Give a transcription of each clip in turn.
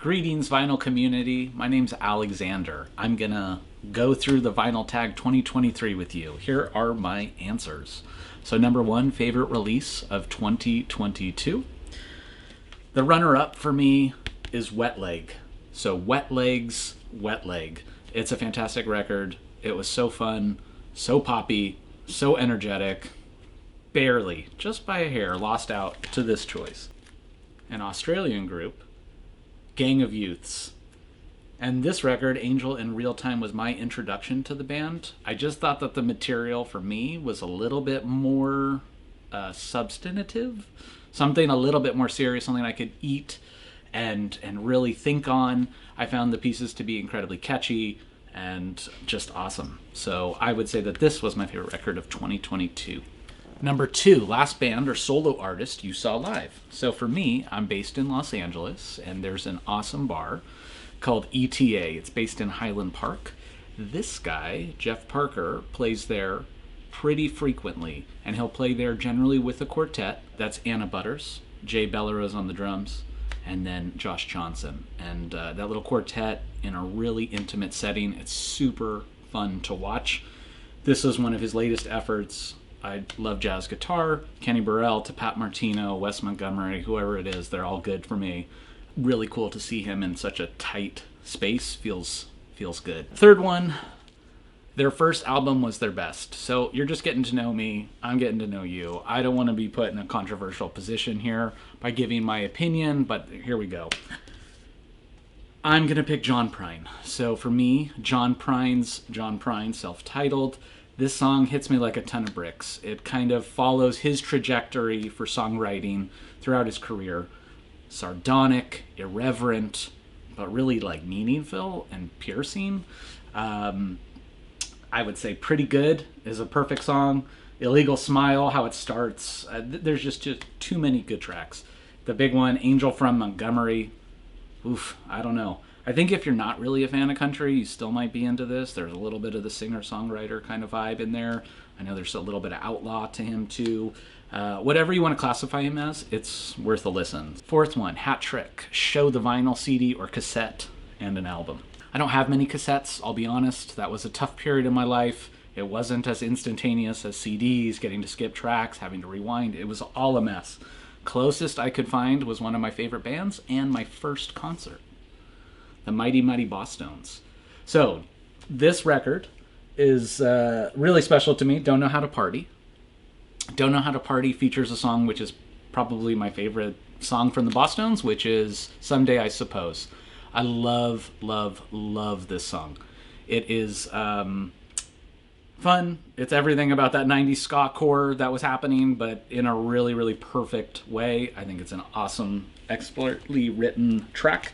Greetings, vinyl community. My name's Alexander. I'm gonna go through the Vinyl Tag 2023 with you. Here are my answers. So number one, favorite release of 2022. The runner-up for me is Wet Leg. So Wet Leg's Wet Leg. It's a fantastic record. It was so fun, so poppy, so energetic. Barely, just by a hair, lost out to this choice. An Australian group, Gang of Youths. And this record, Angel in Real Time, was my introduction to the band. I just thought that the material for me was a little bit more substantive, something a little bit more serious, something I could eat and really think on. I found the pieces to be incredibly catchy and just awesome. So I would say that this was my favorite record of 2022. Number two, last band or solo artist you saw live. So for me, I'm based in Los Angeles, and there's an awesome bar called ETA. It's based in Highland Park. This guy, Jeff Parker, plays there pretty frequently, and he'll play there generally with a quartet. That's Anna Butters, Jay Bellerose on the drums, and then Josh Johnson. And that little quartet in a really intimate setting, it's super fun to watch. This is one of his latest efforts. I love jazz guitar. Kenny Burrell to Pat Martino, Wes Montgomery, whoever it is, they're all good for me. Really cool to see him in such a tight space. Feels good. Third one, their first album was their best. So you're just getting to know me. I'm getting to know you. I don't want to be put in a controversial position here by giving my opinion, but here we go. I'm going to pick John Prine. So for me, John Prine, self-titled. This song hits me like a ton of bricks. It kind of follows his trajectory for songwriting throughout his career. Sardonic, irreverent, but really like meaningful and piercing. I would say Pretty Good is a perfect song. Illegal Smile, how it starts. There's just too many good tracks. The big one, Angel from Montgomery. Oof, I don't know. I think if you're not really a fan of country, you still might be into this. There's a little bit of the singer-songwriter kind of vibe in there. I know there's a little bit of outlaw to him too. Whatever you want to classify him as, it's worth a listen. Fourth one, Hat Trick. Show the vinyl, CD, or cassette, and an album. I don't have many cassettes, I'll be honest. That was a tough period in my life. It wasn't as instantaneous as CDs, getting to skip tracks, having to rewind. It was all a mess. Closest I could find was one of my favorite bands and my first concert. The Mighty Mighty Bosstones. So, this record is really special to me. Don't Know How to Party. Don't Know How to Party features a song which is probably my favorite song from the Bosstones, which is Someday I Suppose. I love, love, love this song. It is fun. It's everything about that 90s ska core that was happening, but in a really, really perfect way. I think it's an awesome, expertly written track.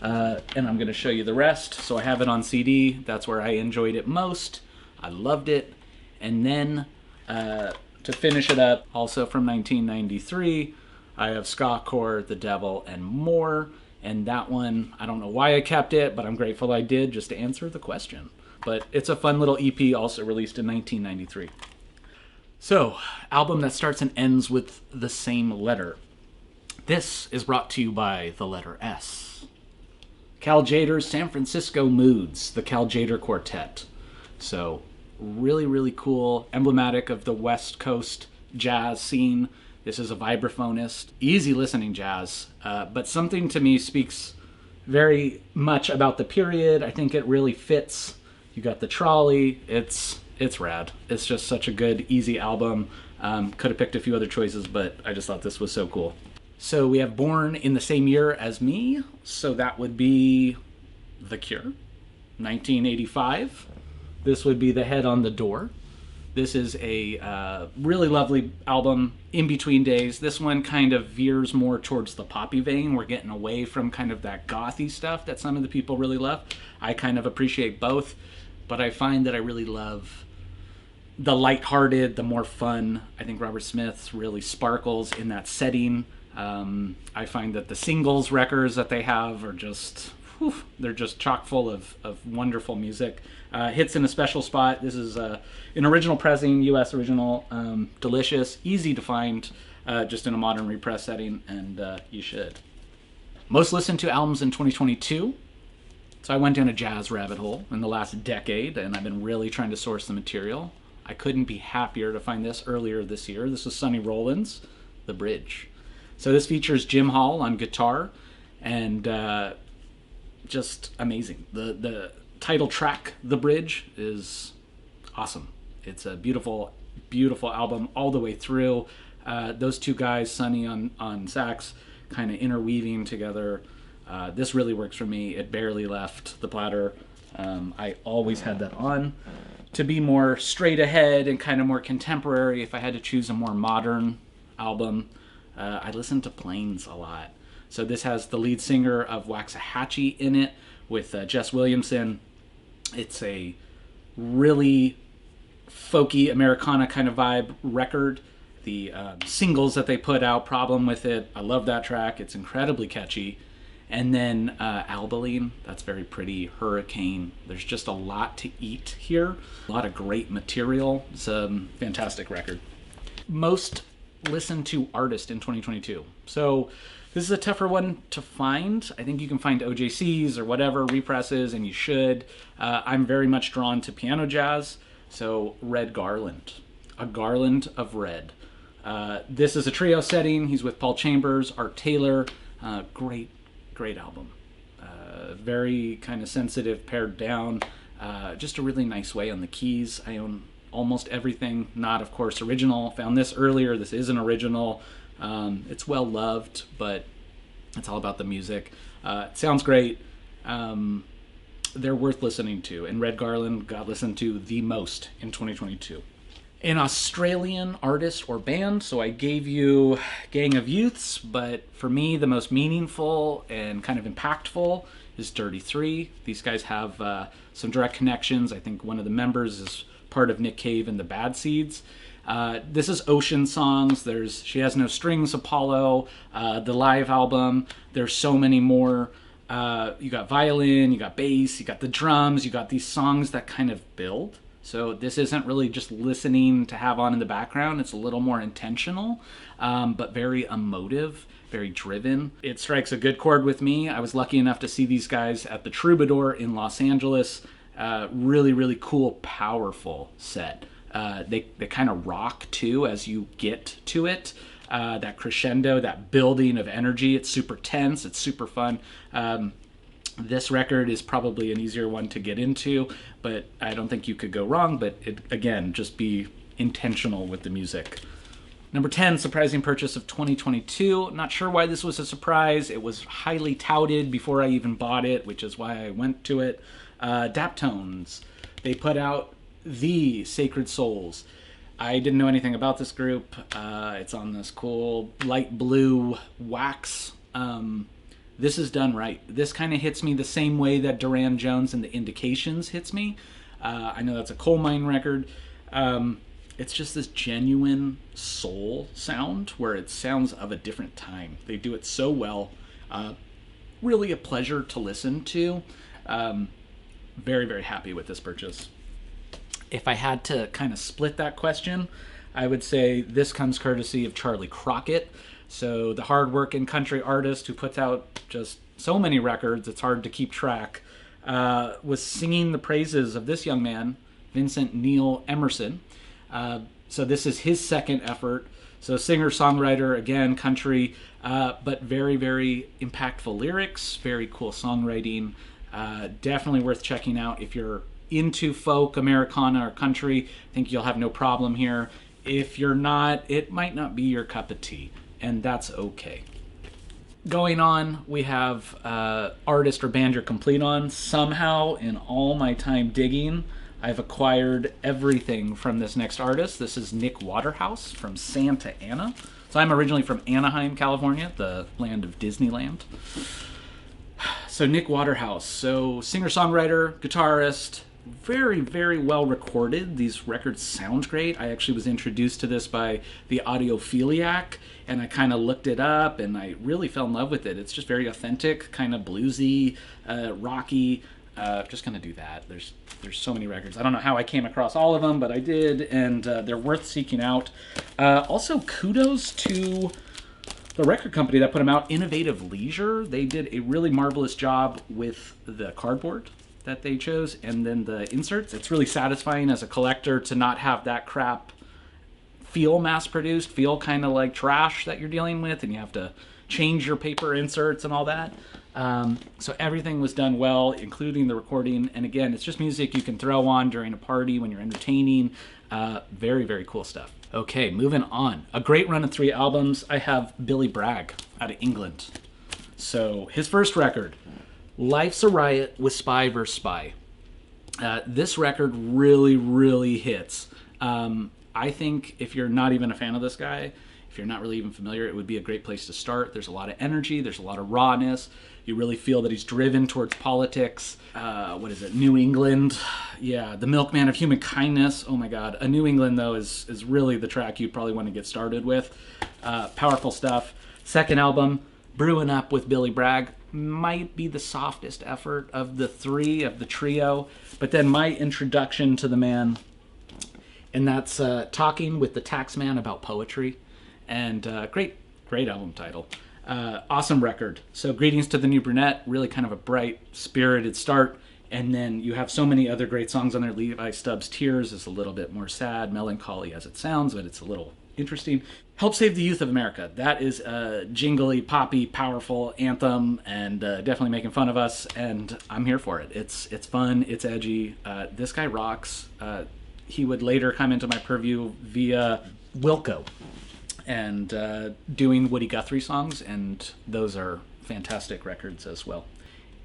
And I'm going to show you the rest. So I have it on CD. That's where I enjoyed it most. I loved it. And then to finish it up, also from 1993, I have Ska Core, The Devil, and More. And that one, I don't know why I kept it, but I'm grateful I did just to answer the question. But it's a fun little EP, also released in 1993. So, album that starts and ends with the same letter. This is brought to you by the letter S. Cal Tjader's San Francisco Moods, the Cal Tjader Quartet. So, really, really cool, emblematic of the West Coast jazz scene. This is a vibraphonist, easy listening jazz, but something to me speaks very much about the period. I think it really fits. You got the trolley. It's rad. It's just such a good, easy album. Could have picked a few other choices, but I just thought this was so cool. So we have Born in the same year as me, so that would be The Cure, 1985. This would be The Head on the Door. This is a really lovely album, In Between Days. This one kind of veers more towards the poppy vein. We're getting away from kind of that gothy stuff that some of the people really love. I kind of appreciate both, but I find that I really love the lighthearted, the more fun. I think Robert Smith really sparkles in that setting. I find that the singles records that they have are just, they're just chock full of wonderful music. Hits in a special spot. This is an original pressing, U.S. original, delicious, easy to find, just in a modern repress setting, and you should. Most listened to albums in 2022. So I went down a jazz rabbit hole in the last decade, and I've been really trying to source the material. I couldn't be happier to find this earlier this year. This was Sonny Rollins, The Bridge. So this features Jim Hall on guitar, and just amazing. The title track, The Bridge, is awesome. It's a beautiful, beautiful album all the way through. Those two guys, Sonny on sax, kind of interweaving together. This really works for me. It barely left the platter. I always had that on to be more straight ahead and kind of more contemporary. If I had to choose a more modern album, I listened to Plains a lot. So this has the lead singer of Waxahachie in it with Jess Williamson. It's a really folky Americana kind of vibe record. The singles that they put out, Problem with It, I love that track. It's incredibly catchy. And then Albaline, that's very pretty. Hurricane, there's just a lot to eat here. A lot of great material. It's a fantastic record. Most listened to artist in 2022. So this is a tougher one to find. I think you can find OJCs or whatever, represses, and you should. I'm very much drawn to piano jazz. So Red Garland, a garland of red. This is a trio setting. He's with Paul Chambers, Art Taylor. Great album. Very kind of sensitive, pared down. Just a really nice way on the keys. I own almost everything, not of course original. Found this earlier. This is an original. It's well loved, but it's all about the music. It sounds great. They're worth listening to, and Red Garland got listened to the most in 2022. An Australian artist or band, so I gave you Gang of Youths, but for me the most meaningful and kind of impactful is Dirty Three. These guys have some direct connections. I think one of the members is part of Nick Cave and the Bad Seeds. This is Ocean Songs. There's She Has No Strings, Apollo, the live album. There's so many more. You got violin, you got bass, you got the drums, you got these songs that kind of build. So this isn't really just listening to have on in the background. It's a little more intentional, but very emotive, very driven. It strikes a good chord with me. I was lucky enough to see these guys at the Troubadour in Los Angeles. Really, really cool, powerful set. They kind of rock too as you get to it. That crescendo, that building of energy. It's super tense. It's super fun. This record is probably an easier one to get into, but I don't think you could go wrong. But it, again, just be intentional with the music. Number 10, surprising purchase of 2022. Not sure why this was a surprise. It was highly touted before I even bought it, which is why I went to it. Daptones. They put out The Sacred Souls. I didn't know anything about this group. It's on this cool light blue wax. This is done right. This kind of hits me the same way that Duran Jones and the Indications hits me. I know that's a coal mine record. It's just this genuine soul sound where it sounds of a different time. They do it so well. Really a pleasure to listen to. Very, very happy with this purchase. If I had to kind of split that question, I would say this comes courtesy of Charlie Crockett. So the hard-working country artist who puts out just so many records, it's hard to keep track, was singing the praises of this young man, Vincent Neil Emerson. So this is his second effort. So singer-songwriter, again, country, but very, very impactful lyrics, very cool songwriting. Definitely worth checking out if you're into folk, Americana, or country. I think you'll have no problem here. If you're not, it might not be your cup of tea, and that's okay. Going on, we have artist or band you're complete on. Somehow, in all my time digging, I've acquired everything from this next artist. This is Nick Waterhouse from Santa Ana. So I'm originally from Anaheim, California, the land of Disneyland. So Nick Waterhouse, so singer-songwriter, guitarist, very, very well recorded. These records sound great. I actually was introduced to this by the Audiophiliac, and I kind of looked it up, and I really fell in love with it. It's just very authentic, kind of bluesy, rocky. Just gonna do that. There's so many records. I don't know how I came across all of them, but I did, and they're worth seeking out. Also, kudos to the record company that put them out, Innovative Leisure, they did a really marvelous job with the cardboard that they chose and then the inserts. It's really satisfying as a collector to not have that crap feel mass-produced, feel kind of like trash that you're dealing with, and you have to change your paper inserts and all that. So everything was done well, including the recording. And again, it's just music you can throw on during a party when you're entertaining. Very, very cool stuff. Okay, moving on. A great run of 3 albums. I have Billy Bragg out of England. So his first record, Life's a Riot with Spy vs. Spy. This record really, really hits. I think if you're not even a fan of this guy, if you're not really even familiar, it would be a great place to start. There's a lot of energy. There's a lot of rawness. You really feel that he's driven towards politics. What is it? New England. Yeah, the milkman of human kindness. Oh my God. A New England, though, is really the track you'd probably want to get started with. Powerful stuff. Second album, Brewing Up with Billy Bragg, might be the softest effort of the 3 of the trio. But then my introduction to the man, and that's Talking with the Taxman About Poetry. And great album title. Awesome record. So Greetings to the New Brunette, really kind of a bright, spirited start. And then you have so many other great songs on there. Levi Stubbs' Tears is a little bit more sad, melancholy as it sounds, but it's a little interesting. Help Save the Youth of America. That is a jingly, poppy, powerful anthem, and definitely making fun of us. And I'm here for it. It's fun. It's edgy. This guy rocks. He would later come into my purview via Wilco and doing Woody Guthrie songs, and those are fantastic records as well.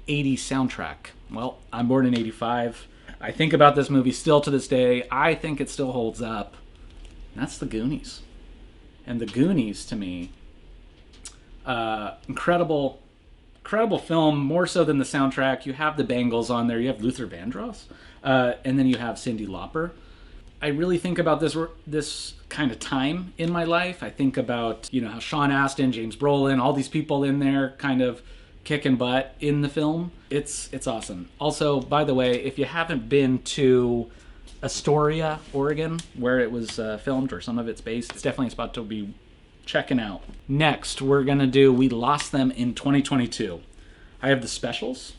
80s soundtrack. Well, I'm born in 85. I think about this movie still to this day. I think it still holds up. And that's the Goonies. And the Goonies, to me, incredible film, more so than the soundtrack. You have the Bangles on there. You have Luther Vandross. And then you have Cyndi Lauper. I really think about this kind of time in my life. I think about, how Sean Astin, James Brolin, all these people in there kind of kicking butt in the film. It's awesome. Also, by the way, if you haven't been to Astoria, Oregon, where it was filmed, or some of it's based, it's definitely a spot to be checking out. Next, we're going to do We Lost Them in 2022. I have the specials.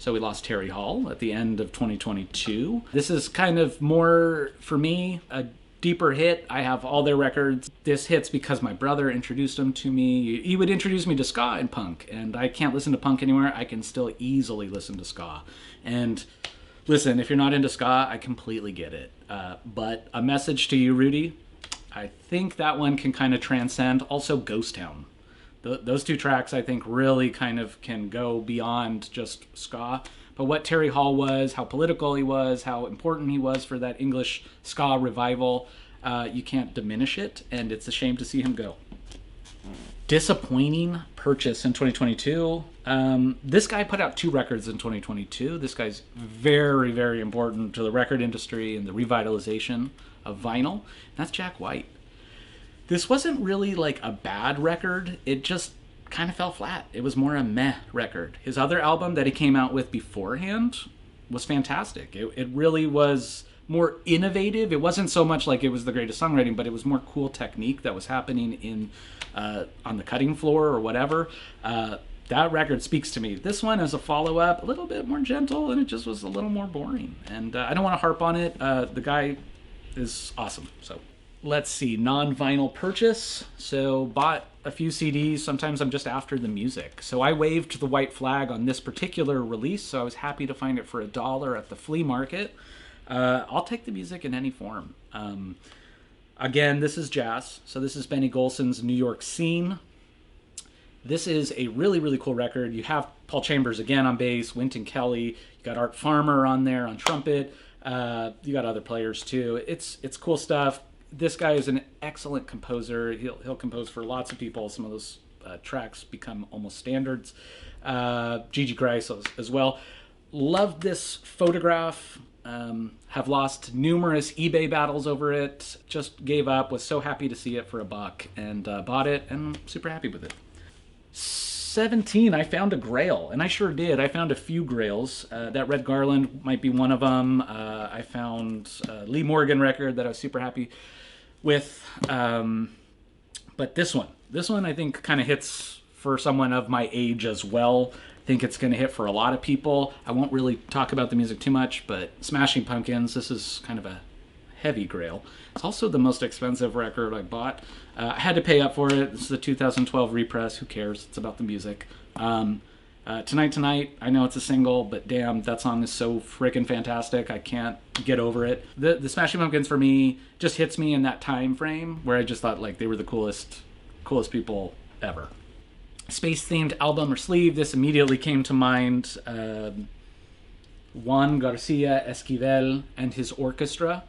So we lost Terry Hall at the end of 2022. This is kind of more, for me, a deeper hit. I have all their records. This hits because my brother introduced them to me. He would introduce me to ska and punk, and I can't listen to punk anymore. I can still easily listen to ska. And listen, if you're not into ska, I completely get it. But A Message to You, Rudy, I think that one can kind of transcend. Also, Ghost Town. Those 2 tracks, I think, really kind of can go beyond just ska. But what Terry Hall was, how political he was, how important he was for that English ska revival, you can't diminish it, and it's a shame to see him go. Disappointing purchase in 2022. This guy put out 2 records in 2022. This guy's very, very important to the record industry and the revitalization of vinyl. That's Jack White. This wasn't really like a bad record. It just kind of fell flat. It was more a meh record. His other album that he came out with beforehand was fantastic. It really was more innovative. It wasn't so much like it was the greatest songwriting, but it was more cool technique that was happening in on the cutting floor or whatever. That record speaks to me. This one, as a follow-up, a little bit more gentle, and it just was a little more boring. And I don't want to harp on it. The guy is awesome. So let's see, non-vinyl purchase. So bought a few CDs. Sometimes I'm just after the music. So I waved the white flag on this particular release, so I was happy to find it for $1 at the flea market. I'll take the music in any form. Again, this is jazz. So this is Benny Golson's New York Scene. This is a really, really cool record. You have Paul Chambers again on bass, Wynton Kelly. You got Art Farmer on there on trumpet. You got other players too. It's cool stuff. This guy is an excellent composer. He'll compose for lots of people. Some of those tracks become almost standards. Gigi Grice as well. Loved this photograph. Have lost numerous eBay battles over it. Just gave up. Was so happy to see it for $1 and bought it, and I'm super happy with it. 17, I found a grail, and I sure did. I found a few grails. That Red Garland might be one of them. I found a Lee Morgan record that I was super happy with. But this one I think kind of hits for someone of my age as well. I think it's going to hit for a lot of people. I won't really talk about the music too much, but Smashing Pumpkins, this is kind of a heavy grail. It's also the most expensive record I bought. I had to pay up for it. This is the 2012 repress. Who cares? It's about the music. Tonight Tonight, I know it's a single, but damn, that song is so freaking fantastic. I can't get over it. The Smashing Pumpkins for me just hits me in that time frame where I just thought like they were the coolest people ever. Space-themed album or sleeve, this immediately came to mind. Juan Garcia Esquivel and his orchestra.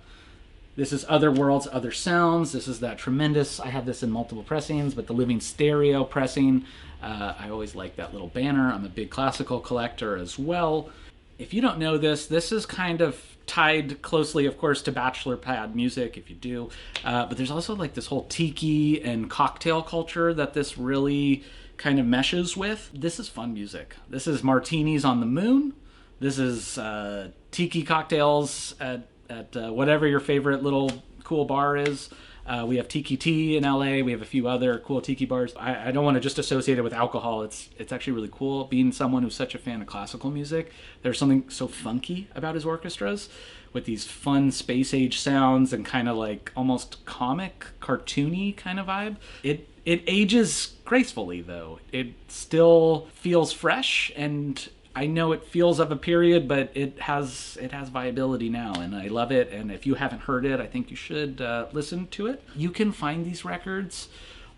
This is Other Worlds, Other Sounds. This is that tremendous, I have this in multiple pressings, but the living stereo pressing. I always like that little banner. I'm a big classical collector as well. If you don't know this, this is kind of tied closely, of course, to bachelor pad music, if you do. But there's also like this whole tiki and cocktail culture that this really kind of meshes with. This is fun music. This is martinis on the moon. This is tiki cocktails at whatever your favorite little cool bar is. We have Tiki Tea in LA. We have a few other cool tiki bars. I don't want to just associate it with alcohol. It's actually really cool. Being someone who's such a fan of classical music, there's something so funky about his orchestras with these fun space age sounds and kind of like almost comic, cartoony kind of vibe. It ages gracefully though. It still feels fresh, and I know it feels of a period, but it has viability now, and I love it. And if you haven't heard it, I think you should listen to it. You can find these records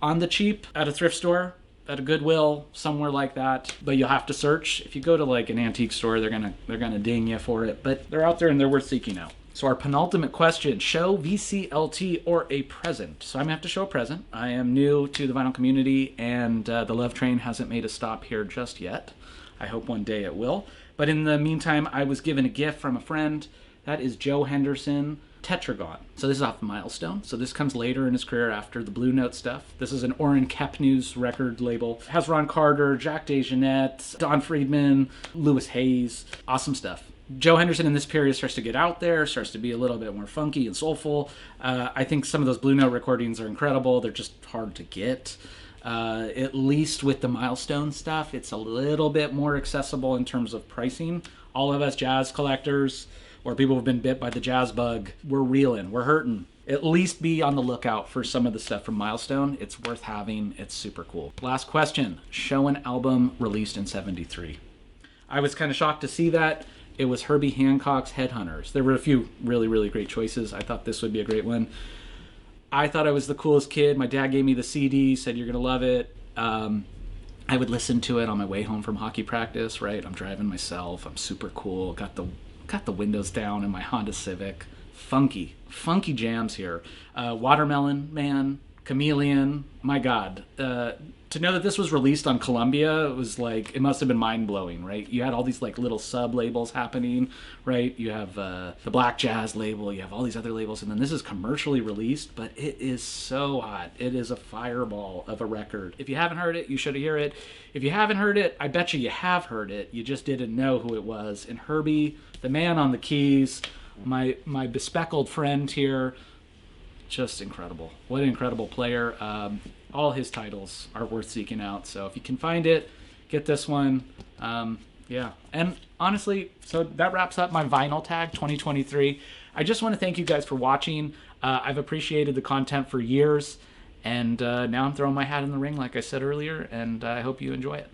on the cheap at a thrift store, at a Goodwill, somewhere like that. But you'll have to search. If you go to like an antique store, they're gonna ding you for it. But they're out there and they're worth seeking out. So our penultimate question: show, VCLT, or a present? So I'm gonna have to show a present. I am new to the vinyl community, and the love train hasn't made a stop here just yet. I hope one day it will. But in the meantime, I was given a gift from a friend. That is Joe Henderson Tetragon. So this is off Milestone. So this comes later in his career after the Blue Note stuff. This is an Oren Kepnews record label. It has Ron Carter, Jack DeJohnette, Don Friedman, Lewis Hayes. Awesome stuff. Joe Henderson in this period starts to get out there, starts to be a little bit more funky and soulful. I think some of those Blue Note recordings are incredible. They're just hard to get. At least with the Milestone stuff, it's a little bit more accessible in terms of pricing. All of us jazz collectors or people who've been bit by the jazz bug, we're reeling, we're hurting. At least be on the lookout for some of the stuff from Milestone. It's worth having. It's super cool. Last question. Show an album released in 73. I was kind of shocked to see that. It was Herbie Hancock's Headhunters. There were a few really, really great choices. I thought this would be a great one. I thought I was the coolest kid. My dad gave me the CD, said you're going to love it. I would listen to it on my way home from hockey practice, right? I'm driving myself. I'm super cool. Got the windows down in my Honda Civic. Funky jams here. Watermelon Man, Chameleon, my God. To know that this was released on Columbia, it was like, it must have been mind-blowing, right? You had all these like little sub-labels happening, right? You have the Black Jazz label, you have all these other labels, and then this is commercially released, but it is so hot. It is a fireball of a record. If you haven't heard it, you should hear it. If you haven't heard it, I bet you have heard it. You just didn't know who it was. And Herbie, the man on the keys, my bespectacled friend here, just incredible. What an incredible player. All his titles are worth seeking out. So if you can find it, get this one. Yeah. And honestly, so that wraps up my Vinyl Tag 2023. I just want to thank you guys for watching. I've appreciated the content for years. And now I'm throwing my hat in the ring, like I said earlier. And I hope you enjoy it.